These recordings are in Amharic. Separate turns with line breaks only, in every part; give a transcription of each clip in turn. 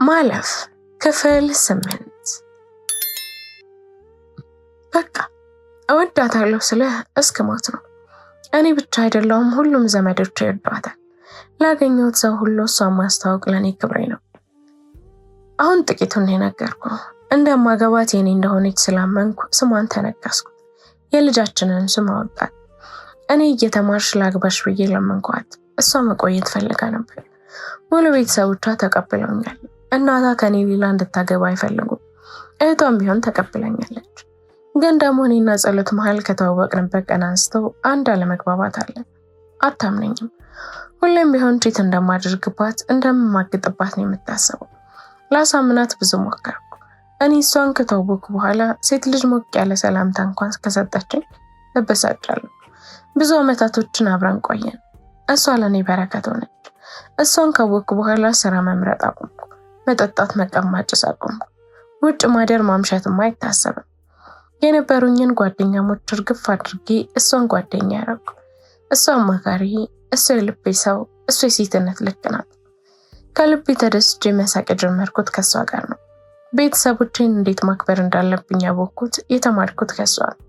ማለፍ ክፍል 8 በቃ እወዳታለሁ ስልህ እስክሞት ነው። እኔ ብቻ አይደለሁም ሁሉም ዘመዶቼ ይወዷታል። ላገኘሁት ሰው ሁሉ እሷን ማስተዋወቅ ለኔ ክብሬ ነው። አሁን ጥቂቱን ነገርኩህ። እንደማገባት የኔ እንደሆነች ስላመንኩ ስሟን ተነቀስኩ። የልጃችንን ስም አወጣት። እኔ እየተማርሽ ላግባሽ ብዬ ለመንኳት። እሷ መቆየት ፈልጋ ነበር። ሙሉ ቤተሰቦቿ ተቀብለውኛል። እናቷ ከኔ ሌላ እንድታገባ አይፈልጉም። እህቷም ቢሆን ተቀብለኛለች። ግን ደግሞ እኔና ጸሎት መሃል ከተዋወቅንበት ቀን አንስቶ አንድ አለመግባባት አለ። አታምነኝም። ሁሌም ቢሆን ቺት እንደማደርግባት እንደምማግጥባት ነው የምታስበው። ላሳምናት ብዙ ሞከርኩ። እኔ እሷን ከተዋወቅኩ በኋላ ሴት ልጅ ሞቅ ያለ ሰላምታ እንኳን ከሰጠችኝ እበሳጫለሁ። ብዙ ዓመታቶችን አብረን ቆየን። እሷ ለኔ በረከት ሆነች። እሷን ካወቅኩ በኋላ ስራ መምረጥ አቆምኩ። መጠጣት መቀማጭስ አቆምኩ። ውጭ ማደር ማምሸትም አይታሰብም። የነበሩኝን ጓደኛሞች እርግፍ አድርጌ እሷን ጓደኛ ያደረኩ። እሷ አማካሪ፣ እሷ የልቤ ሰው፣ እሷ የሴትነት ልክ ናት። ከልቤ ተደስቼ መሳቅ የጀመርኩት ከሷ ጋር ነው። ቤተሰቦቼን እንዴት ማክበር እንዳለብኝ ያወቅኩት የተማርኩት ከሷ ነው።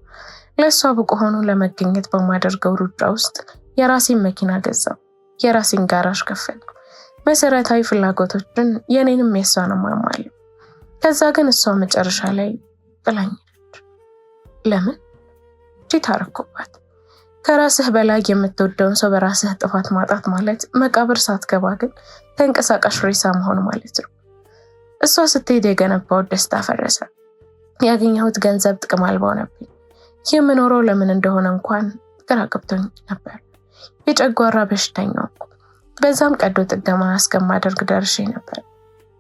ለሷ ብቁ ሆኖ ለመገኘት በማደርገው ሩጫ ውስጥ የራሴን መኪና ገዛው። የራሴን ጋራዥ ከፈትኩ። መሰረታዊ ፍላጎቶችን የኔንም የሷንም አሟላለሁ። ከዛ ግን እሷ መጨረሻ ላይ ጥላኝ ሄደች። ለምን? ቺት አደረኩባት። ከራስህ በላይ የምትወደውን ሰው በራስህ ጥፋት ማጣት ማለት መቃብር ሳትገባ ግን ተንቀሳቃሽ ሬሳ መሆን ማለት ነው። እሷ ስትሄድ የገነባው ደስታ ፈረሰ። ያገኘሁት ገንዘብ ጥቅም አልባ ሆነብኝ። የምኖረው ለምን እንደሆነ እንኳን ግራ ገብቶኝ ነበር። የጨጓራ በሽተኛ ሆንኩ። በዛም ቀዶ ጥገና እስከማደርግ ደርሼ ነበር።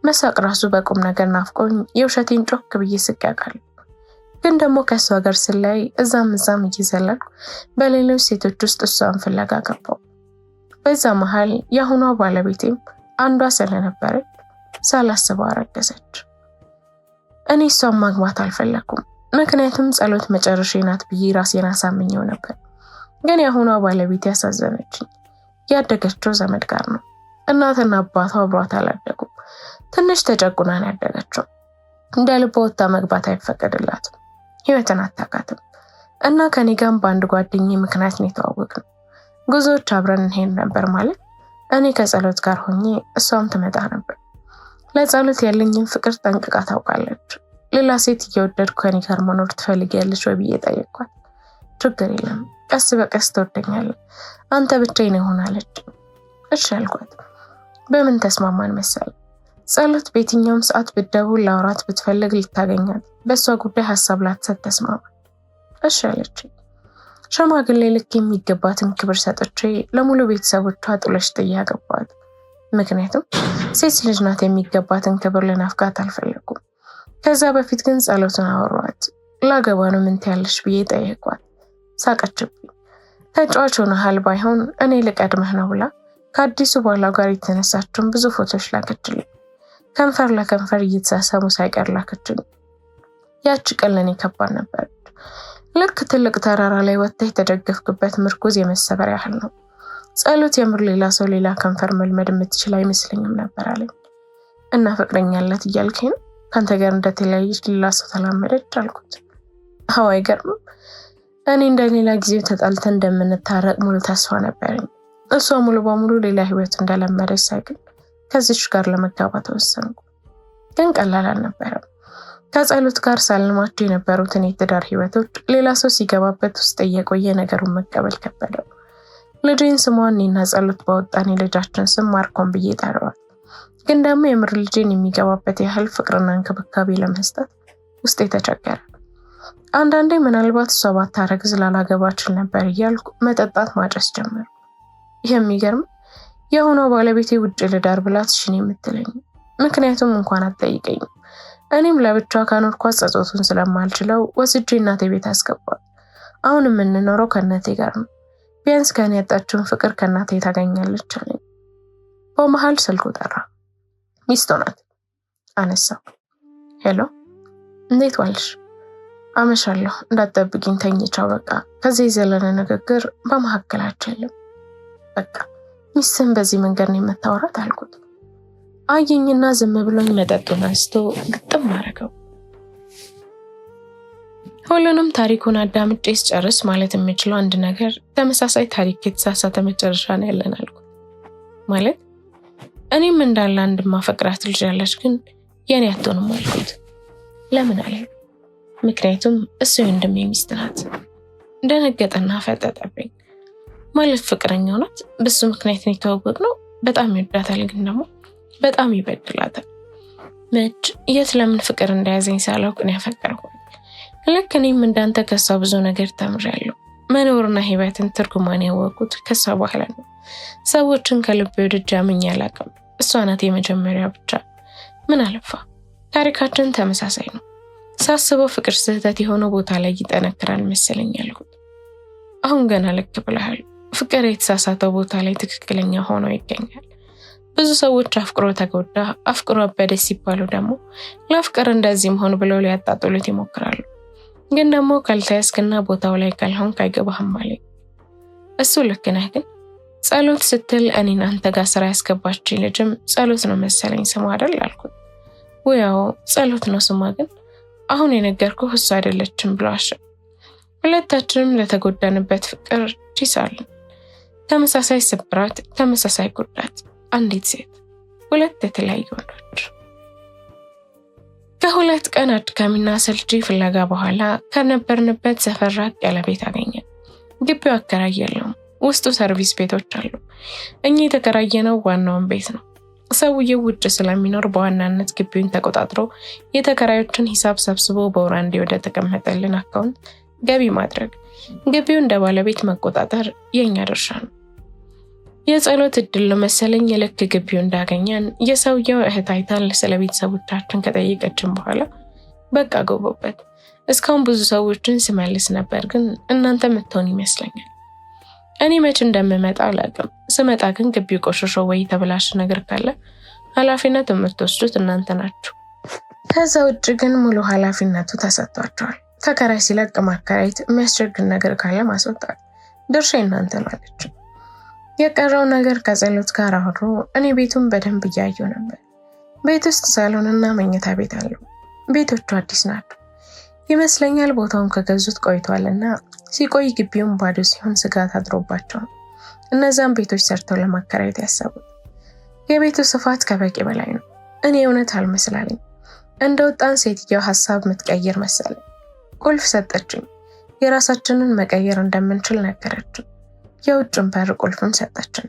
መሳቅ ራሱ በቁም ነገር ናፍቆኝ የውሸቴን ጮክ ብዬ ስቅ ያውቃለሁ። ግን ደግሞ ከሷ ጋር ስለይ እዛም እየዘለልኩ በሌሎች ሴቶች ውስጥ እሷን ፍለጋ ገባሁ። በዛ መሃል የአሁኗ ባለቤቴም አንዷ ስለነበረች ሳላስበው አረገዘች። እኔ እሷን ማግባት አልፈለኩም። ምክንያቱም ጸሎት መጨረሻ ናት ብዬ ራሴን አሳምኜው ነበር። ግን የአሁኗ ባለቤቴ ያሳዘነችኝ። ያደገችው ዘመድ ጋር ነው። እናትና አባቷ አብሯት አላደጉም። ትንሽ ተጨቁና ነው ያደገችው። እንደ ልቧ ወጥታ መግባት አይፈቀድላትም። ህይወትን አታውቃትም። እና ከኔ ጋር በአንድ ጓደኛዬ ምክንያት ነው የተዋወቅነው። ጉዞዎች አብረን እንሄድ ነበር ማለት እኔ ከጸሎት ጋር ሆኜ እሷም ትመጣ ነበር። ለጸሎት ያለኝን ፍቅር ጠንቅቃ ታውቃለች። ሌላ ሴት እየወደድኩ ከኔ ጋር መኖር ትፈልጊያለሽ ወይ ብዬ ጠየቅኳት። ችግር የለም፣ ቀስ በቀስ ትወደኛለህ፣ አንተ ብቻዬን ሆናለች። እሺ አልኳት። በምን ተስማማን መሰል? ጸሎት በየትኛውም ሰዓት ብትደውል ላውራት ብትፈልግ ልታገኛት፣ በእሷ ጉዳይ ሀሳብ ላትሰጥ ተስማማ። እሺ አለች። ሸማግሌ ልክ የሚገባትን ክብር ሰጥቼ ለሙሉ ቤተሰቦቿ ጥሎሽ ጥዬ አገባኋት። ምክንያቱም ሴት ልጅ ናት፣ የሚገባትን ክብር ልናፍቃት አልፈለኩም። ከዛ በፊት ግን ጸሎትን አወሯት። ላገባ ነው ምን ትያለሽ ብዬ ጠየኳት። ሳቀችብኝ። ተጫዋች ሆነሃል፣ ባይሆን እኔ ልቀድምህ ነው ብላ ከአዲሱ ባሏ ጋር የተነሳችውን ብዙ ፎቶች ላከችልኝ። ከንፈር ለከንፈር እየተሳሰሙ ሳይቀር ላከችልኝ። ያቺ ቀን ለኔ ከባድ ነበረች። ልክ ትልቅ ተራራ ላይ ወጥተህ የተደገፍክበት ምርኩዝ የመሰበር ያህል ነው። ጸሎት የምር ሌላ ሰው ሌላ ከንፈር መልመድ የምትችል አይመስለኝም ነበር አለኝ። እና ፍቅረኛለት እያልከኝ ነው? ካንተ ጋር እንደተለያየች ሌላ ሰው ተላመደች አልኩት። አዎ አይገርምም። እኔ እንደሌላ ጊዜው ተጣልተን እንደምንታረቅ ሙሉ ተስፋ ነበረኝ። እሷ ሙሉ በሙሉ ሌላ ህይወት እንደለመደች ሳይግል ከዚች ጋር ለመጋባት ወሰንኩ። ግን ቀላል አልነበረም። ከጸሎት ጋር ሳልማቸው የነበሩትን የትዳር ህይወቶች ሌላ ሰው ሲገባበት ውስጥ እየቆየ ነገሩን መቀበል ከበደው። ልጄን ስሟን እኔና ጸሎት ባወጣን የልጃችን ስም ማርኮን ብዬ ጠራዋት። ግን ደግሞ የምር ልጄን የሚገባበት ያህል ፍቅርና እንክብካቤ ለመስጠት ውስጥ የተቸገረ። አንዳንዴ ምናልባት እሷ ባታረግዝ ላላገባችል ነበር እያልኩ መጠጣት ማጨስ ጀመርኩ። የሚገርም የሆነው ባለቤቴ ውጭ ልዳር ብላት ሽን የምትለኝ። ምክንያቱም እንኳን አትጠይቀኝም። እኔም ለብቻዋ ካኖርኳት ጸጸቱን ስለማልችለው ወስጄ እናቴ ቤት አስገባት። አሁን የምንኖረው ከእናቴ ጋር ነው። ቢያንስ ከኔ ያጣችውን ፍቅር ከእናቴ ታገኛለች አለኝ። በመሃል ስልኩ ጠራ። ሚስቱ ናት። አነሳው። ሄሎ፣ እንዴት ዋልሽ? አመሻለሁ፣ እንዳትጠብቂኝ ተኝቻው በቃ። ከዚህ የዘለለ ንግግር በመካከላችን የለም። በቃ ሚስትን በዚህ መንገድ ነው የምታወራት አልኩት። አየኝና ዝም ብሎኝ መጠጡን አንስቶ ግጥም አደረገው። ሁሉንም ታሪኩን አዳምጬ ስጨርስ ማለት የምችለው አንድ ነገር ተመሳሳይ ታሪክ የተሳሳተ መጨረሻ ነው ያለን አልኩ። ማለት እኔም እንዳለ አንድ ማፈቅራት ልጅ ያለች ግን የኔ አትሆንም አልኩት። ለምን አለ? ምክንያቱም እሱ የወንድሜ ሚስት ናት። ደነገጠና ፈጠጠብኝ። ማለት ፍቅረኛው ናት፣ በሱ ምክንያት ነው የተዋወቅነው። በጣም ይወዳታል፣ ግን ደግሞ በጣም ይበድላታል። መች የት ለምን ፍቅር እንደያዘኝ ሳላውቅ ነው ያፈቀርኩት። ልክ እኔም እንዳንተ ከሷ ብዙ ነገር ተምሬያለሁ። መኖርና ህይወትን ትርጉማን ያወቅኩት ከሷ በኋላ ነው። ሰዎችን ከልቤ ወድጄ አምኜ አላውቅም። እሷ ናት የመጀመሪያ ብቻ። ምን አለፋ ታሪካችን ተመሳሳይ ነው። ሳስበው ፍቅር ስህተት የሆነው ቦታ ላይ ይጠነክራል መሰለኝ አልኩት። አሁን ገና ልክ ብለሃል። ፍቅር የተሳሳተው ቦታ ላይ ትክክለኛ ሆኖ ይገኛል። ብዙ ሰዎች አፍቅሮ ተጎዳ፣ አፍቅሮ አበደ ሲባሉ ደግሞ ለፍቅር እንደዚህም ሆን ብለው ሊያጣጥሉት ይሞክራሉ። ግን ደግሞ ካልተያዝክና ቦታው ላይ ካልሆንክ አይገባህም አለኝ። እሱ ልክ ነህ፣ ግን ጸሎት ስትል እኔን አንተ ጋር ስራ ያስገባችኝ ልጅም ጸሎት ነው መሰለኝ ስሟ አይደል አልኩት። ያው ጸሎት ነው ስሟ፣ ግን አሁን የነገርኩህ እሱ አይደለችም ብሎ አሸ። ሁለታችንም ለተጎዳንበት ፍቅር ቺሳለን። ተመሳሳይ ስብራት፣ ተመሳሳይ ጉዳት፣ አንዲት ሴት፣ ሁለት የተለያዩ ወንዶች። ከሁለት ቀን አድካሚና ሰልቺ ፍለጋ በኋላ ከነበርንበት ሰፈር ራቅ ያለ ቤት አገኘን። ግቢው አከራይ የለውም፣ ውስጡ ሰርቪስ ቤቶች አሉ። እኛ የተከራየነው ዋናውን ቤት ነው። ሰውየው ውጭ ስለሚኖር በዋናነት ግቢውን ተቆጣጥሮ የተከራዮችን ሂሳብ ሰብስቦ በወራንዴ ወደ ተቀመጠልን አካውንት ገቢ ማድረግ፣ ግቢውን እንደ ባለቤት መቆጣጠር የኛ ድርሻ ነው። የጸሎት እድል ነው መሰለኝ ልክ ግቢው እንዳገኘን የሰውየው እህት አይታል ስለ ቤተሰቦቻችን ከጠየቀችን በኋላ በቃ ገቦበት። እስካሁን ብዙ ሰዎችን ስመልስ ነበር፣ ግን እናንተ መተውን ይመስለኛል። እኔ መች እንደምመጣ አላውቅም። ስመጣ ግን ግቢው ቆሽሾ ወይ ተበላሽ ነገር ካለ ኃላፊነት የምትወስዱት እናንተ ናችሁ። ከዛ ውጭ ግን ሙሉ ኃላፊነቱ ተሰጥቷቸዋል። ተከራይ ሲለቅ ማከራየት፣ የሚያስቸግር ነገር ካለ ማስወጣት ድርሻ እናንተ ነው አለች። የቀረው ነገር ከጸሎት ጋር አወሩ። እኔ ቤቱን በደንብ እያየሁ ነበር። ቤት ውስጥ ሳሎንና መኝታ ቤት አለው። ቤቶቹ አዲስ ናቸው ይመስለኛል። ቦታውን ከገዙት ቆይቷልና ሲቆይ ግቢውን ባዶ ሲሆን ስጋት አድሮባቸው እነዛን ቤቶች ሰርተው ለማከራየት ያሰቡት። የቤቱ ስፋት ከበቂ በላይ ነው። እኔ እውነት አልመስላለኝ። እንደወጣን ሴትየው ሀሳብ ምትቀይር መሰለኝ። ቁልፍ ሰጠችኝ። የራሳችንን መቀየር እንደምንችል ነገረችኝ። የውጭን በር ቁልፍም ሰጠችን።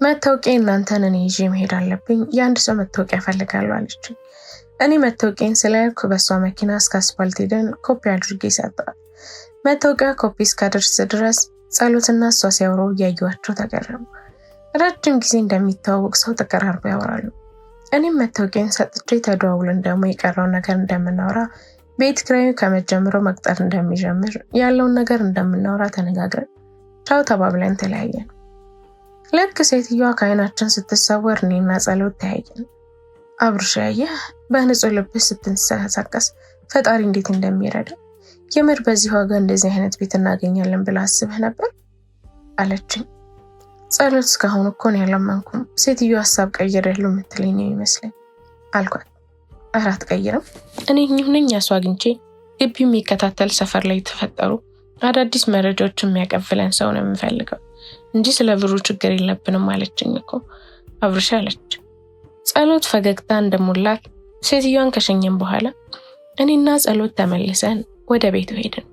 መታወቂያ እናንተን እኔ ይዤ መሄድ አለብኝ። የአንድ ሰው መታወቂያ ፈልጋለሁ አለችኝ። እኔ መታወቂያን ስለያልኩ በሷ መኪና እስከ አስፋልት ሄደን ኮፒ አድርጌ ሰጠዋት። መታወቂያ ኮፒ እስካደርስ ድረስ ጸሎትና እሷ ሲያወሩ እያዩዋቸው ተገረሙ። ረጅም ጊዜ እንደሚተዋወቅ ሰው ተቀራርበው ያወራሉ። እኔም መታወቂያን ሰጥቼ ተደዋውለን ደግሞ የቀረውን ነገር እንደምናወራ፣ ቤት ኪራዩ ከመጀመሩ መቅጠር እንደሚጀምር ያለውን ነገር እንደምናወራ ተነጋግረን ቻው ተባብለን ተለያየን። ልክ ሴትዮዋ ከዓይናችን ስትሰወር እኔና ጸሎት ተያየን። አብርሽ ያየህ በንጹህ ልብስ ስትንቀሳቀስ ፈጣሪ እንዴት እንደሚረዳ። የምር በዚህ ዋጋ እንደዚህ አይነት ቤት እናገኛለን ብላ አስበህ ነበር አለችኝ። ጸሎት እስካሁን እኮ ነው ያለማንኩም። ሴትዮዋ ሀሳብ ቀይሬያለሁ የምትለኝ ነው ይመስለኝ አልኳት። አራት ቀይረም እኔ ነኝ ያሷ አግኝቼ ግቢው የሚከታተል ሰፈር ላይ ተፈጠሩ አዳዲስ መረጃዎች የሚያቀብለን ሰው ነው የምፈልገው እንጂ ስለ ብሩ ችግር የለብንም አለችኝ እኮ አብርሽ አለች። ጸሎት ፈገግታ እንደሞላት ሴትዮዋን ከሸኘን በኋላ እኔና ጸሎት ተመልሰን ወደ ቤቱ ሄድን።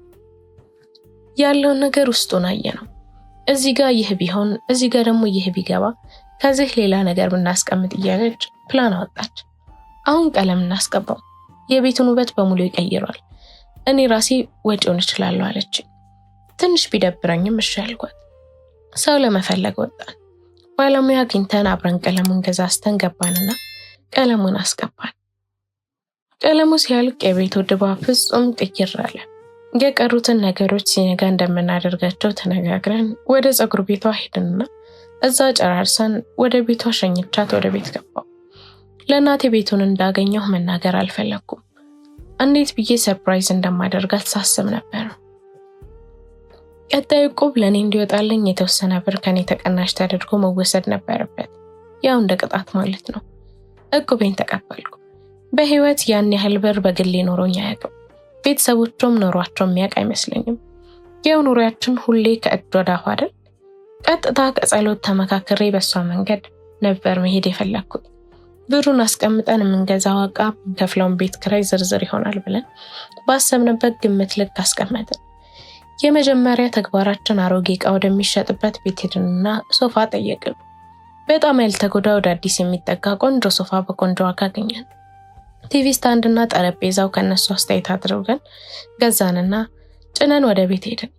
ያለውን ነገር ውስጡን አየነው። እዚህ ጋር ይህ ቢሆን፣ እዚህ ጋር ደግሞ ይህ ቢገባ፣ ከዚህ ሌላ ነገር ብናስቀምጥ እያለች ፕላን አወጣች። አሁን ቀለም እናስቀባው፣ የቤቱን ውበት በሙሉ ይቀይራል። እኔ ራሴ ወጪውን እችላለሁ አለች። ትንሽ ቢደብረኝም እሺ አልኳት። ሰው ለመፈለግ ወጣን። ባለሙያ አግኝተን አብረን ቀለሙን ገዛዝተን ገባንና ቀለሙን አስቀባን። ቀለሙ ሲያልቅ የቤቱ ድባብ ፍጹም ቅይር አለ። የቀሩትን ነገሮች ሲነጋ እንደምናደርጋቸው ተነጋግረን ወደ ፀጉር ቤቷ ሄድንና እዛ ጨራርሰን ወደ ቤቷ ሸኝቻት ወደ ቤት ገባው። ለእናቴ ቤቱን እንዳገኘው መናገር አልፈለኩም። እንዴት ብዬ ሰርፕራይዝ እንደማደርጋት ሳስብ ነበር። ቀጣዩ ዕቁብ ለኔ እንዲወጣልኝ የተወሰነ ብር ከኔ ተቀናሽ ተደርጎ መወሰድ ነበረበት። ያው እንደ ቅጣት ማለት ነው። እቁቤን ተቀበልኩ። በህይወት ያን ያህል ብር በግሌ ኖሮኝ አያውቅም። ቤተሰቦቹም ኖሯቸው የሚያውቅ አይመስለኝም። ያው ኑሯችን ሁሌ ከእጅ ወደ አፍ አይደል? ቀጥታ ከጸሎት ተመካክሬ በሷ መንገድ ነበር መሄድ የፈለኩት። ብሩን አስቀምጠን የምንገዛው ዕቃ ከፍለውን ቤት ኪራይ ዝርዝር ይሆናል ብለን ባሰብንበት ግምት ልክ አስቀመጥን። የመጀመሪያ ተግባራችን አሮጌ ዕቃ ወደሚሸጥበት ቤት ሄድንና ሶፋ ጠየቅን። በጣም ያልተጎዳ ወደ አዲስ የሚጠጋ ቆንጆ ሶፋ በቆንጆ ዋጋ አገኘን። ቲቪ ስታንድና ጠረጴዛው ከነሱ አስተያየት አድርገን ገዛንና ጭነን ወደ ቤት ሄድን።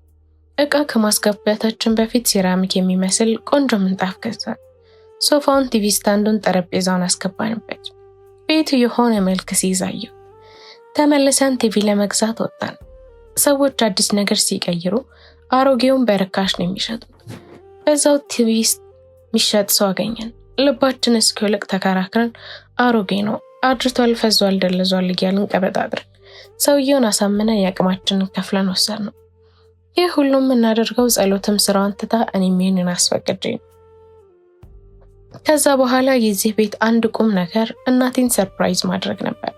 ዕቃ ከማስገባታችን በፊት ሴራሚክ የሚመስል ቆንጆ ምንጣፍ ገዛን። ሶፋውን፣ ቲቪ ስታንዱን፣ ጠረጴዛውን አስገባንበት። ቤቱ የሆነ መልክ ሲይዝ አየሁ። ተመልሰን ቲቪ ለመግዛት ወጣን። ሰዎች አዲስ ነገር ሲቀይሩ አሮጌውን በርካሽ ነው የሚሸጡት። በዛው ቲቪ የሚሸጥ ሰው አገኘን። ልባችን እስኪወልቅ ተከራክረን አሮጌ ነው፣ አድርቷል፣ ፈዟል፣ ደልዟል እያልን ቀበጣጥረን ሰውየውን አሳምነን የአቅማችንን ከፍለን ወሰድነው። ይህ ሁሉም የምናደርገው ጸሎትም ስራውን ትታ እኔም ይህንን አስፈቅጄ ነው። ከዛ በኋላ የዚህ ቤት አንድ ቁም ነገር እናቴን ሰርፕራይዝ ማድረግ ነበር።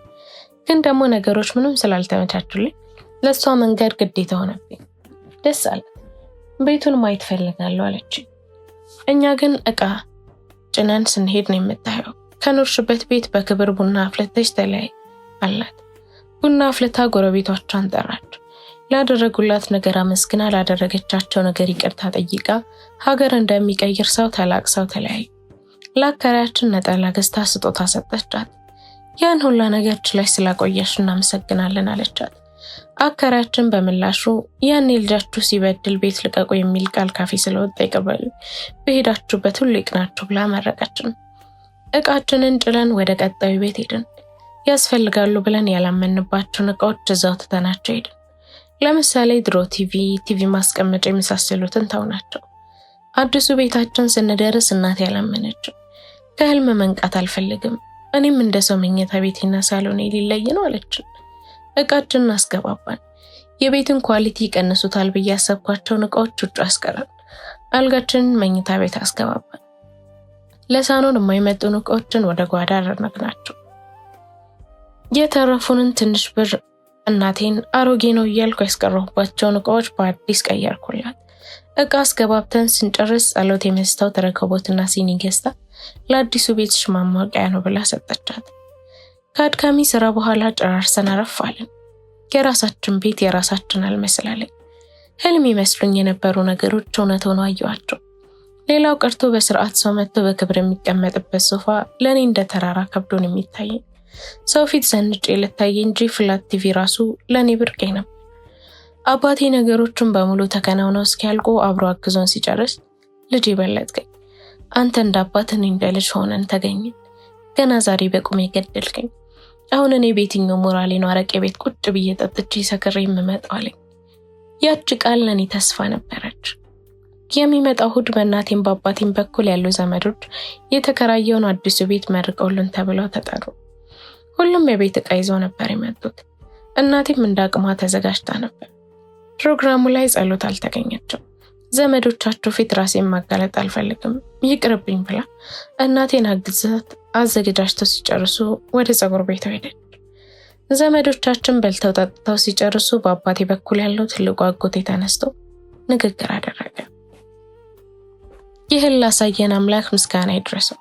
ግን ደግሞ ነገሮች ምንም ስላልተመቻቹልኝ ለሷ መንገድ ግዴታ ሆነብኝ። ደስ አላት። ቤቱን ማየት ፈልጋለሁ አለች። እኛ ግን ዕቃ ጭነን ስንሄድ ነው የምታየው። ከኖርሽበት ቤት በክብር ቡና አፍልተሽ ተለያይ አላት። ቡና አፍልታ ጎረቤቶቿን ጠራች። ላደረጉላት ነገር አመስግና ላደረገቻቸው ነገር ይቅርታ ጠይቃ ሀገር እንደሚቀይር ሰው ተላቅሰው ተለያዩ። ለአከራያችን ነጠላ ገዝታ ስጦታ ሰጠቻት። ያን ሁላ ነገር ችለሽ ስላቆየሽ እናመሰግናለን አለቻት። አከራያችን በምላሹ ያኔ ልጃችሁ ሲበድል ቤት ልቀቁ የሚል ቃል ካፌ ስለወጣ ይቀበሉ፣ በሄዳችሁበት ሁሉ ይቅናችሁ ብላ መረቀችን። ዕቃችንን ጭለን ወደ ቀጣዩ ቤት ሄድን። ያስፈልጋሉ ብለን ያላመንባቸውን ዕቃዎች እዛው ትተናቸው ሄድን። ለምሳሌ ድሮ ቲቪ ማስቀመጫ የመሳሰሉትን ተውናቸው። አዲሱ ቤታችን ስንደርስ እናቴ ያላመነችው ከህልም መንቃት አልፈልግም፣ እኔም እንደ ሰው መኝታ ቤቴና ሳሎኔ ሊለይ ነው አለችን። ዕቃችንን አስገባባን። የቤትን ኳሊቲ ይቀንሱታል ብዬ ያሰብኳቸውን ዕቃዎች ውጭ አስቀረን። አልጋችንን መኝታ ቤት አስገባባን። ለሳሎን የማይመጡን ዕቃዎችን ወደ ጓዳ አደረግናቸው። የተረፉንን ትንሽ ብር እናቴን አሮጌ ነው እያልኩ ያስቀረሁባቸውን ዕቃዎች በአዲስ ቀየርኩላት። ዕቃ አስገባብተን ስንጨርስ ጸሎት የመስታወት ረከቦትና ሲኒ ገዝታ ለአዲሱ ቤትሽ ማሟቂያ ነው ብላ ሰጠቻት። ከአድካሚ ስራ በኋላ ጨራርሰን አረፋለን። የራሳችን ቤት የራሳችን አልመስላለኝ። ህልም ይመስሉኝ የነበሩ ነገሮች እውነት ሆነው አየኋቸው። ሌላው ቀርቶ በስርዓት ሰው መጥቶ በክብር የሚቀመጥበት ሶፋ ለእኔ እንደ ተራራ ከብዶን የሚታየኝ፣ ሰው ፊት ዘንጬ ልታይ እንጂ ፍላት ቲቪ ራሱ ለእኔ ብርቄ ነው። አባቴ ነገሮችን በሙሉ ተከናውነው እስኪያልቁ አብሮ አግዞን ሲጨርስ ልጅ በለጥከኝ፣ አንተ እንደ አባት እኔ እንደ ልጅ ሆነን ተገኘን፣ ገና ዛሬ በቁሜ ገደልከኝ። አሁን እኔ ቤትኛው ሞራሌ ነው አረቄ ቤት ቁጭ ብዬ ጠጥቼ ሰክሬ የምመጣው አለኝ። ያቺ ቃል ለእኔ ተስፋ ነበረች። የሚመጣው እሑድ በእናቴም በአባቴም በኩል ያሉ ዘመዶች የተከራየውን አዲሱ ቤት መርቀውልን ተብለው ተጠሩ። ሁሉም የቤት ዕቃ ይዘው ነበር የመጡት። እናቴም እንደ አቅሟ ተዘጋጅታ ነበር። ፕሮግራሙ ላይ ጸሎት አልተገኘችም። ዘመዶቻቸው ፊት ራሴን ማጋለጥ አልፈልግም ይቅርብኝ ብላ እናቴን አግዛት አዘጋጅተው ሲጨርሱ ወደ ጸጉር ቤት ሄደች። ዘመዶቻችን በልተው ጠጥተው ሲጨርሱ በአባቴ በኩል ያለው ትልቁ አጎቴ ተነስቶ ንግግር አደረገ። ይህን ላሳየን አምላክ ምስጋና ይድረሰው።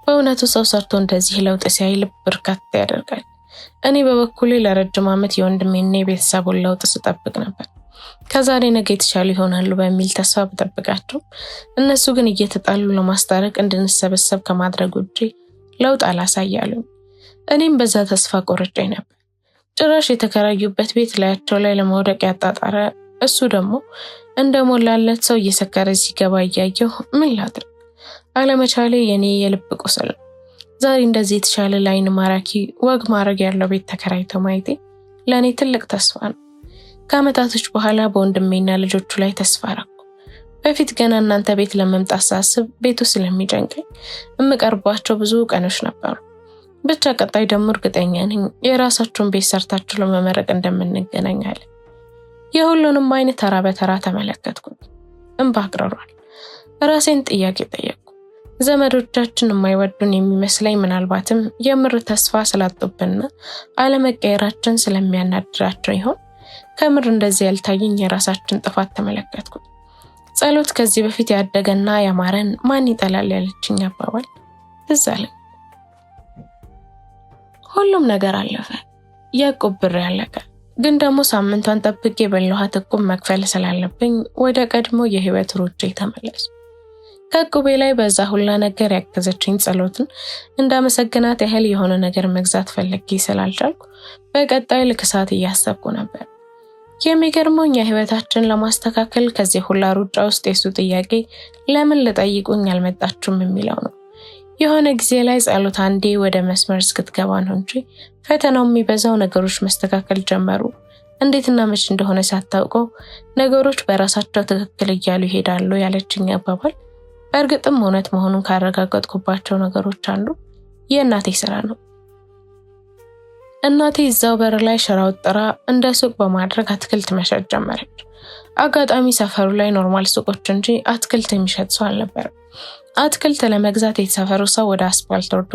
በእውነቱ ሰው ሰርቶ እንደዚህ ለውጥ ሲያይ ልብ በርካታ ያደርጋል። እኔ በበኩሌ ለረጅም ዓመት የወንድሜና የቤተሰቡን ለውጥ ስጠብቅ ነበር። ከዛሬ ነገ የተሻሉ ይሆናሉ በሚል ተስፋ ብጠብቃቸው፣ እነሱ ግን እየተጣሉ ለማስታረቅ እንድንሰበሰብ ከማድረግ ውጪ ለውጥ አላሳያሉም። እኔም በዛ ተስፋ ቆርጬ ነበር። ጭራሽ የተከራዩበት ቤት ላያቸው ላይ ለመውደቅ ያጣጣረ፣ እሱ ደግሞ እንደሞላለት ሰው እየሰከረ ሲገባ እያየሁ ምን ላድርግ? አለመቻሌ የኔ የልብ ቁስል ነው። ዛሬ እንደዚህ የተሻለ ላይን ማራኪ ወግ ማድረግ ያለው ቤት ተከራይቶ ማየቴ ለእኔ ትልቅ ተስፋ ነው። ከዓመታቶች በኋላ በወንድሜና ልጆቹ ላይ ተስፋ አደረኩ። በፊት ገና እናንተ ቤት ለመምጣት ሳስብ ቤቱ ስለሚጨንቀኝ የምቀርባቸው ብዙ ቀኖች ነበሩ። ብቻ ቀጣይ ደግሞ እርግጠኛ ነኝ የራሳችሁን ቤት ሰርታችሁ ለመመረቅ እንደምንገናኝ አለ። የሁሉንም አይነት ተራ በተራ ተመለከትኩ። እንባ አቅርሯል። ራሴን ጥያቄ ጠየቅኩ። ዘመዶቻችን የማይወዱን የሚመስለኝ ምናልባትም የምር ተስፋ ስላጡብንና አለመቀየራችን ስለሚያናድራቸው ይሆን? ከምር እንደዚህ ያልታየኝ የራሳችን ጥፋት ተመለከትኩ። ጸሎት ከዚህ በፊት ያደገና ያማረን ማን ይጠላል ያለችኝ አባባል ትዝ አለኝ። ሁሉም ነገር አለፈ። የዕቁብ ብር ያለቀ። ግን ደግሞ ሳምንቷን ጠብቄ በለኋት ዕቁብ መክፈል ስላለብኝ ወደ ቀድሞ የህይወት ሩጬ ተመለስኩ። ከዕቁቤ ላይ በዛ ሁላ ነገር ያገዘችኝ ጸሎትን እንዳመሰግናት ያህል የሆነ ነገር መግዛት ፈልጌ ስላልቻልኩ በቀጣይ ልክሳት እያሰብኩ ነበር። የሚገርመው የህይወታችን ለማስተካከል ከዚህ ሁላ ሩጫ ውስጥ የሱ ጥያቄ ለምን ልጠይቁኝ አልመጣችሁም የሚለው ነው። የሆነ ጊዜ ላይ ጸሎት አንዴ ወደ መስመር እስክትገባ ነው እንጂ ፈተናው የሚበዛው ነገሮች መስተካከል ጀመሩ። እንዴትና መች እንደሆነ ሳታውቀው ነገሮች በራሳቸው ትክክል እያሉ ይሄዳሉ ያለችኝ አባባል በእርግጥም እውነት መሆኑን ካረጋገጥኩባቸው ነገሮች አንዱ የእናቴ ስራ ነው። እናቴ እዛው በር ላይ ሸራ ወጥራ እንደ ሱቅ በማድረግ አትክልት መሸጥ ጀመረች። አጋጣሚ ሰፈሩ ላይ ኖርማል ሱቆች እንጂ አትክልት የሚሸጥ ሰው አልነበረም። አትክልት ለመግዛት የተሰፈሩ ሰው ወደ አስፓልት ወርዶ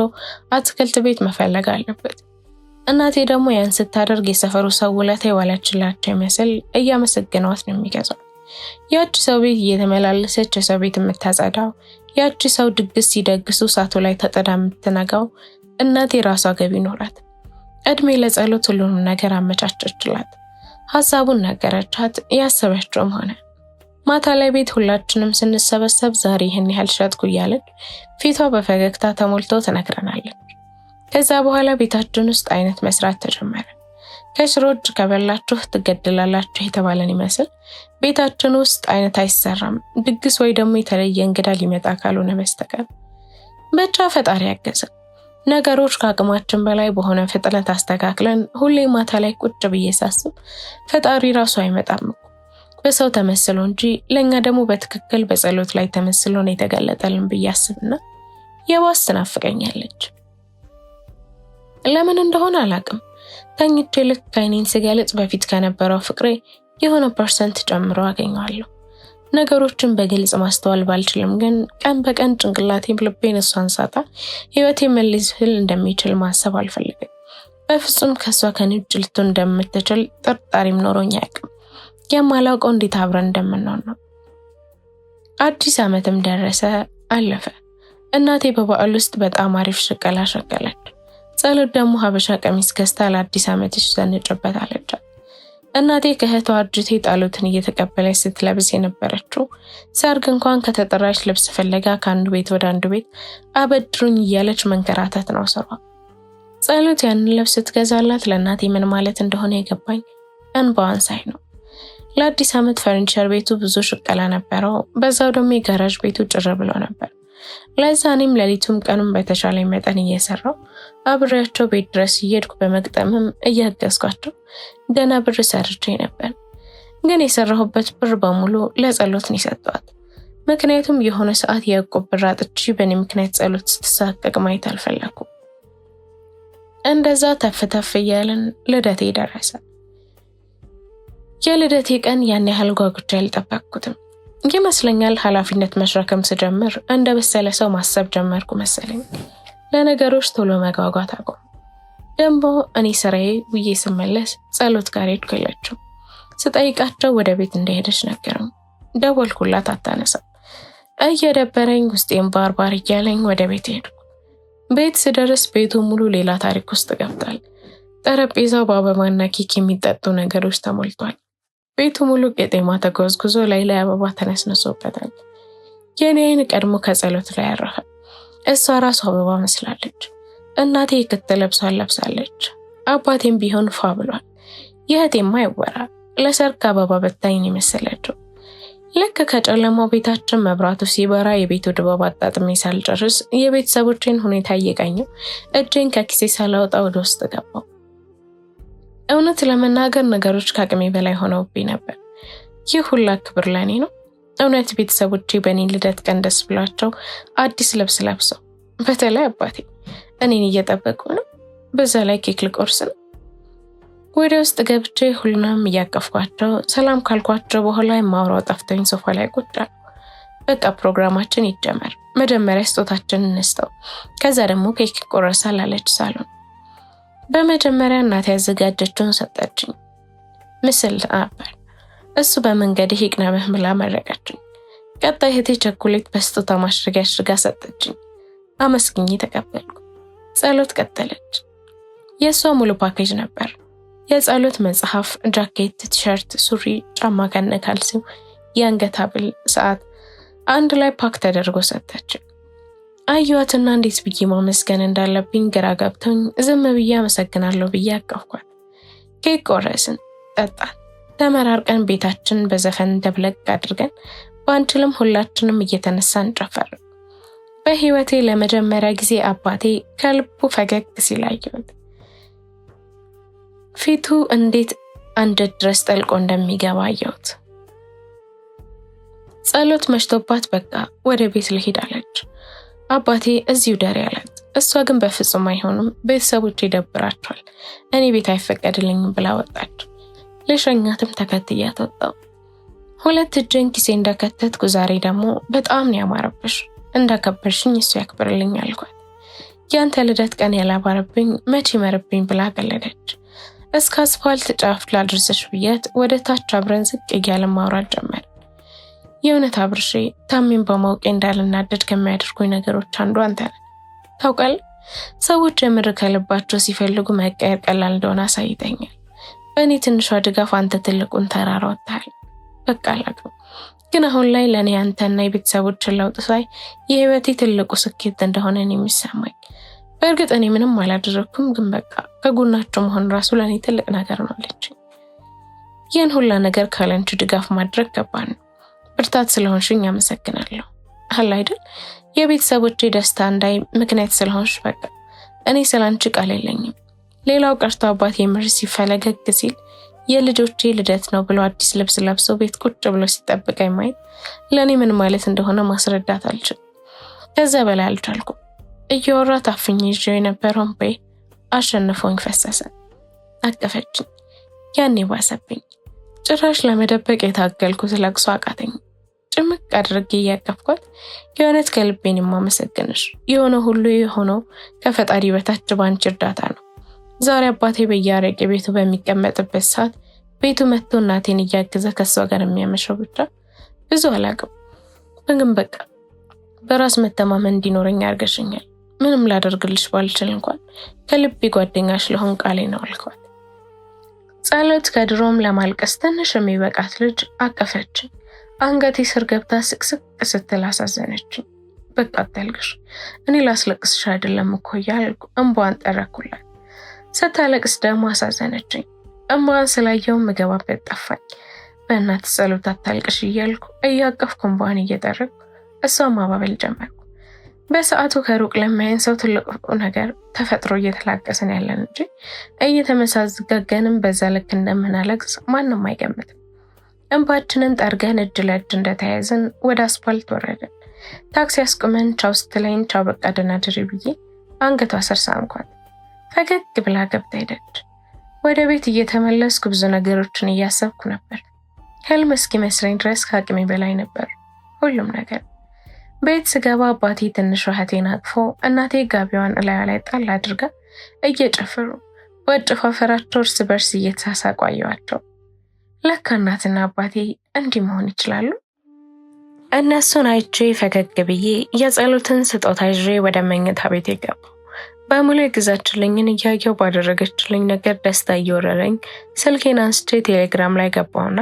አትክልት ቤት መፈለግ አለበት። እናቴ ደግሞ ያን ስታደርግ የሰፈሩ ሰው ውለታ የዋለችላቸው ይመስል እያመሰገኗት ነው የሚገዛው። ያቺ ሰው ቤት እየተመላለሰች የሰው ቤት የምታጸዳው፣ ያቺ ሰው ድግስ ሲደግሱ ሳቱ ላይ ተጠዳ የምትነጋው እናቴ ራሷ ገቢ ኖራት። እድሜ ለጸሎት ሁሉንም ነገር አመቻቸችላት። ሐሳቡን ነገረቻት፣ ያሰበችውም ሆነ። ማታ ላይ ቤት ሁላችንም ስንሰበሰብ ዛሬ ይህን ያህል ሸጥኩ እያለች ፊቷ በፈገግታ ተሞልቶ ትነግረናለች። ከዛ በኋላ ቤታችን ውስጥ አይነት መስራት ተጀመረ። ከሽሮ እጅ ከበላችሁ ትገደላላችሁ የተባለን ይመስል ቤታችን ውስጥ አይነት አይሰራም፣ ድግስ ወይ ደግሞ የተለየ እንግዳ ሊመጣ ካልሆነ በስተቀር። ብቻ ፈጣሪ ያገዘ። ነገሮች ከአቅማችን በላይ በሆነ ፍጥነት አስተካክለን ሁሌ ማታ ላይ ቁጭ ብዬ ሳስብ ፈጣሪ ራሱ አይመጣም እኮ በሰው ተመስሎ እንጂ ለኛ ደግሞ በትክክል በጸሎት ላይ ተመስሎ ነው የተገለጠልን ብዬ አስብና የባስ ትናፍቀኛለች። ለምን እንደሆነ አላቅም። ተኝቼ ልክ አይኔን ስገልጽ በፊት ከነበረው ፍቅሬ የሆነ % ጨምሮ አገኘዋለሁ። ነገሮችን በግልጽ ማስተዋል ባልችልም ግን ቀን በቀን ጭንቅላቴም ልቤን እሷን ሳጣ ህይወቴ መልስል እንደሚችል ማሰብ አልፈልግም። በፍጹም ከሷ ከንጅ ልትሆን እንደምትችል ጥርጣሬም ኖሮኝ አያውቅም። የማላውቀው እንዴት አብረን እንደምንሆን ነው። አዲስ ዓመትም ደረሰ አለፈ። እናቴ በበዓል ውስጥ በጣም አሪፍ ሽቀላ ሸቀለች። ጸሎት ደግሞ ሀበሻ ቀሚስ ገዝታ ለአዲስ ዓመትሽ ዘንጭበት አለቻት። እናቴ ከእህቷ አጅቴ ጣሉትን እየተቀበለች ስትለብስ የነበረችው ሰርግ እንኳን ከተጠራች ልብስ ፍለጋ ከአንዱ ቤት ወደ አንዱ ቤት አበድሩኝ እያለች መንከራተት ነው ስሯ። ጸሎት ያንን ልብስ ስትገዛላት ለእናቴ ምን ማለት እንደሆነ የገባኝ እንባዋን ሳይ ነው። ለአዲስ ዓመት ፈርኒቸር ቤቱ ብዙ ሽቀላ ነበረው። በዛው ደግሞ የጋራዥ ቤቱ ጭር ብሎ ነበር። ለዛ እኔም ሌሊቱም ቀኑም በተሻለ መጠን እየሰራው አብሬያቸው ቤት ድረስ እየሄድኩ በመግጠምም እያገዝኳቸው ገና ብር ሰርቼ ነበር። ግን የሰራሁበት ብር በሙሉ ለጸሎት ነው የሰጠኋት። ምክንያቱም የሆነ ሰዓት የዕቁብ ብር አጥቼ በእኔ ምክንያት ጸሎት ስትሳቀቅ ማየት አልፈለኩም። እንደዛ ተፍተፍ እያልን ልደቴ ደረሰ። የልደቴ ቀን ያን ያህል ጓጉቼ አልጠበቅኩትም። ይመስለኛል ኃላፊነት መሸከም ስጀምር እንደ በሰለ ሰው ማሰብ ጀመርኩ መሰለኝ። ለነገሮች ቶሎ መጓጓት አቆም። ደግሞ እኔ ስራዬ ውዬ ስመለስ ጸሎት ጋር ሄድኩላቸው። ስጠይቃቸው ወደ ቤት እንደሄደች ነገሩኝ። ደወልኩላት፣ አታነሳም። እየደበረኝ ውስጤም ባርባር እያለኝ ወደ ቤት ሄድኩ። ቤት ስደርስ ቤቱ ሙሉ ሌላ ታሪክ ውስጥ ገብቷል። ጠረጴዛው በአበባና ኬክ የሚጠጡ ነገሮች ተሞልቷል። ቤቱ ሙሉ ቄጤማ ተጎዝጉዞ ላይ አበባ ተነስንሶበታል። የኔ አይን ቀድሞ ከጸሎት ላይ ያረፈ። እሷ ራሱ አበባ መስላለች። እናቴ የክት ለብሷን ለብሳለች። አባቴም ቢሆን ፏ ብሏል። የእህቴማ ይወራ ለሰርግ አበባ በታኝ የመሰለችው። ልክ ከጨለማው ቤታችን መብራቱ ሲበራ የቤቱ ድባብ አጣጥሜ ሳልጨርስ የቤተሰቦቼን ሁኔታ እየቃኘው እጄን ከኪሴ ሳላወጣ ወደ ውስጥ ገባው። እውነት ለመናገር ነገሮች ከአቅሜ በላይ ሆነውብኝ ነበር። ይህ ሁላ ክብር ለኔ ነው? እውነት ቤተሰቦቼ በእኔ ልደት ቀን ደስ ብሏቸው አዲስ ልብስ ለብሰው፣ በተለይ አባቴ እኔን እየጠበቁ ነው? በዛ ላይ ኬክ ልቆርስ ነው። ወደ ውስጥ ገብቼ ሁሉንም እያቀፍኳቸው ሰላም ካልኳቸው በኋላ የማወራው ጠፍቶኝ ሶፋ ላይ ቁጭ አልኩ። በቃ ፕሮግራማችን ይጀመር፣ መጀመሪያ ስጦታችንን እንስጠው፣ ከዛ ደግሞ ኬክ ይቆረሳል አለች ሳሎን። በመጀመሪያ እናቴ ያዘጋጀችውን ሰጠችኝ። ምስል ነበር። እሱ በመንገድ ይቅናምህ ብላ መረቀችኝ። ቀጣይ እህቴ ቸኮሌት በስጦታ ማሸጊያ አሽጋ ሰጠችኝ። አመስግኜ ተቀበልኩ። ጸሎት ቀጠለች። የእሷ ሙሉ ፓኬጅ ነበር። የጸሎት መጽሐፍ፣ ጃኬት፣ ቲሸርት፣ ሱሪ፣ ጫማ ከነ ካልሲው፣ የአንገት ሐብል፣ ሰዓት አንድ ላይ ፓክ ተደርጎ ሰጠችኝ። አየኋትና እንዴት ብዬ ማመስገን እንዳለብኝ ግራ ገብቶኝ ዝም ብዬ አመሰግናለሁ ብዬ አቀፍኳት። ኬክ ቆረስን፣ ጠጣን። ተመራርቀን ቤታችን በዘፈን ደብለቅ አድርገን ባንችልም ሁላችንም እየተነሳን ጨፈርን። በህይወቴ ለመጀመሪያ ጊዜ አባቴ ከልቡ ፈገግ ሲል አየሁት። ፊቱ እንዴት አንጀት ድረስ ጠልቆ እንደሚገባ አየሁት። ጸሎት መሽቶባት በቃ ወደ ቤት ልሄድ አለች። አባቴ እዚሁ ደሪ አላት። እሷ ግን በፍጹም አይሆንም፣ ቤተሰቦች ይደብራቸዋል፣ እኔ ቤት አይፈቀድልኝም ብላ ወጣች። ለሸኛትም ተከትያት ወጣሁ። ሁለት እጄን ኪሴ እንደከተትኩ ዛሬ ደግሞ በጣም ነው ያማረብሽ፣ እንዳከበርሽኝ እሱ ያክብርልኝ አልኳት። ያንተ ልደት ቀን ያላባረብኝ መቼ መርብኝ ብላ ቀለደች። እስከ አስፋልት ጫፍ ላድርስሽ ብያት ወደ ታች አብረን ዝቅ እያለን ማውራት ጀመር። የእውነት አብርሼ ታሜን በማውቄ እንዳልናደድ ከሚያደርጉኝ ነገሮች አንዱ አንተ ነህ። ታውቃለህ፣ ሰዎች የምር ከልባቸው ሲፈልጉ መቀየር ቀላል እንደሆነ አሳይተኛል። በእኔ ትንሿ ድጋፍ አንተ ትልቁን ተራራ ወጥተሃል። በቃ አላውቅም፣ ግን አሁን ላይ ለእኔ አንተና የቤተሰቦችን ለውጥ ሳይ የህይወቴ ትልቁ ስኬት እንደሆነ ነው የሚሰማኝ። በእርግጥ እኔ ምንም አላደረኩም፣ ግን በቃ ከጎናቸው መሆን ራሱ ለእኔ ትልቅ ነገር ነው አለችኝ። ይህን ሁላ ነገር ካለንቺ ድጋፍ ማድረግ ገባን ነው። ብርታት ስለሆንሽኝ አመሰግናለሁ። አለ አይደል የቤተሰቦቼ ደስታ እንዳይ ምክንያት ስለሆንሽ በቃ እኔ ስላንቺ ቃል የለኝም። ሌላው ቀርቶ አባቴ ምር ሲፈለገግ ሲል የልጆቼ ልደት ነው ብሎ አዲስ ልብስ ለብሶ ቤት ቁጭ ብሎ ሲጠብቀኝ ማየት ለእኔ ምን ማለት እንደሆነ ማስረዳት አልችልም። ከዛ በላይ አልቻልኩም። እየወራ ታፍኝ ይዤው የነበረውን በይ አሸንፎኝ ፈሰሰ። አቀፈችኝ። ያኔ ባሰብኝ። ጭራሽ ለመደበቅ የታገልኩት ለቅሶ አቃተኝ። ጭምቅ አድርጌ እያቀፍኳት የእውነት ከልቤን የማመሰግንሽ፣ የሆነ ሁሉ የሆነው ከፈጣሪ በታች ባንቺ እርዳታ ነው። ዛሬ አባቴ በየአረቄ ቤቱ በሚቀመጥበት ሰዓት ቤቱ መጥቶ እናቴን እያገዘ ከሷ ጋር የሚያመሸው ብቻ ብዙ አላውቅም፣ ግን በቃ በራስ መተማመን እንዲኖረኝ አድርገሽኛል። ምንም ላደርግልሽ ባልችል እንኳን ከልቤ ጓደኛሽ ለሆን ቃሌ ነው አልኳት። ጸሎት ከድሮም ለማልቀስ ትንሽ የሚበቃት ልጅ አቀፈችኝ። አንገቴ ስር ገብታ ስቅስቅ ስትል አሳዘነችኝ። በቃ አታልቅሽ፣ እኔ ላስለቅስሽ አይደለም እኮ እያልኩ እንባዋን ጠረኩላት። ስታለቅስ ደግሞ አሳዘነችኝ። እንባዋን ስላየው ምገባበት ጠፋኝ። በእናትህ ጸሎት አታልቅሽ እያልኩ እያቀፍኩ እንባዋን እየጠረኩ እሷን ማባበል ጀመርኩ። በሰዓቱ ከሩቅ ለማየን ሰው ትልቁ ነገር ተፈጥሮ እየተላቀስን ያለን እንጂ እየተመሳዘጋገንም በዛ ልክ እንደምናለቅስ ማንም አይገምትም። እንባችንን ጠርገን እጅ ለእጅ እንደተያያዝን ወደ አስፋልት ወረድን። ታክሲ አስቁመን ቻው ስትለኝ ቻው በቃ ደህና ድሪ ብዬ አንገቷ ስር ሳምኳት። ፈገግ ብላ ገብታ ሄደች። ወደ ቤት እየተመለስኩ ብዙ ነገሮችን እያሰብኩ ነበር። ህልም እስኪመስለኝ ድረስ ከአቅሜ በላይ ነበር ሁሉም ነገር። ቤት ስገባ አባቴ ትንሽ እህቴን አቅፎ እናቴ ጋቢዋን እላዩ ላይ ጣል አድርጋ እየጨፈሩ በጭፋፈራቸው እርስ በርስ እየተሳሳቁ አየኋቸው። ለካ እናትና አባቴ እንዲህ መሆን ይችላሉ። እነሱን አይቼ ፈገግ ብዬ የጸሎትን ስጦታ ይዤ ወደ መኝታ ቤት ገባሁ። በሙሉ የግዛችልኝን እያየሁ ባደረገችልኝ ነገር ደስታ እየወረረኝ ስልኬን አንስቼ ቴሌግራም ላይ ገባሁና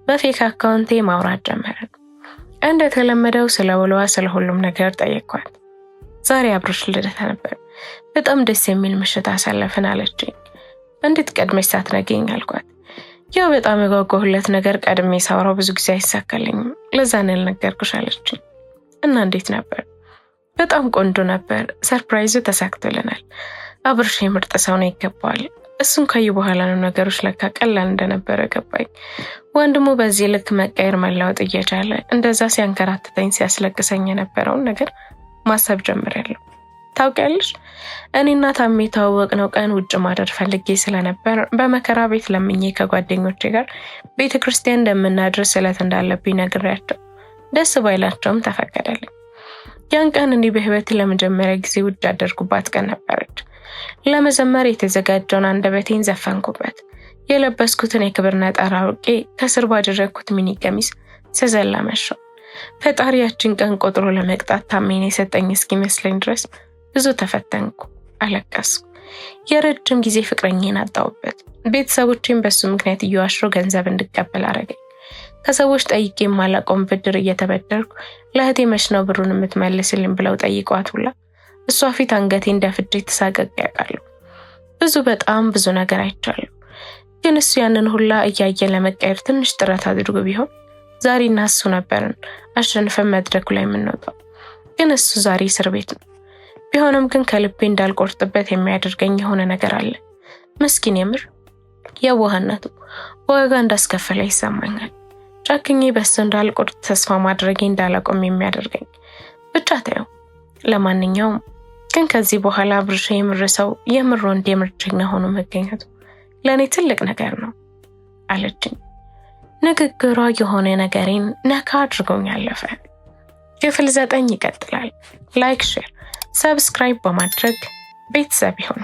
በፌክ አካውንቴ ማውራት ጀመርን። እንደተለመደው ስለ ውሏ ስለ ሁሉም ነገር ጠየቅኳት። ዛሬ አብሮሽ ልደታ ነበር፣ በጣም ደስ የሚል ምሽት አሳለፍን አለችኝ። እንዴት ቀድመሽ ሳትነግሪኝ አልኳት። ያው በጣም የጓጓሁለት ነገር ቀድሜ ሳወራው ብዙ ጊዜ አይሳካልኝም፣ ለዛ ነው ያልነገርኩሽ አለችኝ። እና እንዴት ነበር? በጣም ቆንጆ ነበር፣ ሰርፕራይዙ ተሳክቶልናል። አብሮሽ የምርጥ ሰው ነው ይገባዋል። እሱን ካዩ በኋላ ነው ነገሮች ለካ ቀላል እንደነበረ ገባኝ። ወንድሙ በዚህ ልክ መቀየር መለወጥ እየቻለ እንደዛ ሲያንከራትተኝ ሲያስለቅሰኝ የነበረውን ነገር ማሰብ ጀምሬያለሁ። ታውቂያለሽ፣ እኔና ታሜ የተዋወቅነው ቀን ውጭ ማደር ፈልጌ ስለነበር በመከራ ቤት ለምኜ ከጓደኞቼ ጋር ቤተክርስቲያን እንደምናድር ስለት እንዳለብኝ ነግሬያቸው ደስ ባይላቸውም ተፈቀደልኝ። ያን ቀን እንዲህ በህይወቴ ለመጀመሪያ ጊዜ ውድ ያደርጉባት ቀን ነበረች። ለመዘመር የተዘጋጀውን አንደበቴን ዘፈንኩበት። የለበስኩትን የክብር ነጠላ አውቄ ከስር ባደረግኩት ሚኒ ቀሚስ ስዘላ መሸው። ፈጣሪያችን ቀን ቆጥሮ ለመቅጣት ታሜን የሰጠኝ እስኪመስለኝ ድረስ ብዙ ተፈተንኩ፣ አለቀስኩ። የረጅም ጊዜ ፍቅረኛዬን አጣሁበት። ቤተሰቦቼን በሱ ምክንያት እየዋሸሁ ገንዘብ እንድቀበል አረገኝ። ከሰዎች ጠይቄ የማላውቀውን ብድር እየተበደርኩ ለእህቴ መች ነው ብሩን የምትመልስልኝ ብለው ጠይቀዋት ሁላ እሷ ፊት አንገቴን ደፍቼ ተሳቀቅ ያውቃለሁ። በጣም ብዙ ነገር አይቻለሁ። ግን እሱ ያንን ሁላ እያየ ለመቀየር ትንሽ ጥረት አድርጎ ቢሆን ዛሬና እሱ ነበርን አሸንፈን መድረኩ ላይ የምንወጣው። ግን እሱ ዛሬ እስር ቤት ነው። ቢሆንም ግን ከልቤ እንዳልቆርጥበት የሚያደርገኝ የሆነ ነገር አለ። መስኪን የምር የዋህነቱ ዋጋ እንዳስከፈለ ይሰማኛል። ጨክኜ በሱ እንዳልቆርጥ ተስፋ ማድረጌ እንዳላቆም የሚያደርገኝ ብቻ ታየው። ለማንኛውም ግን ከዚህ በኋላ አብርሽ የምርሰው የምር ወንድ የምርጭኛ ሆኖ መገኘቱ ለኔ ትልቅ ነገር ነው አለችኝ። ንግግሯ የሆነ ነገሬን ነካ አድርጎኝ አለፈ። ክፍል 9 ይቀጥላል። ላይክ፣ ሼር፣ ሰብስክራይብ በማድረግ ቤተሰብ ይሁኑ።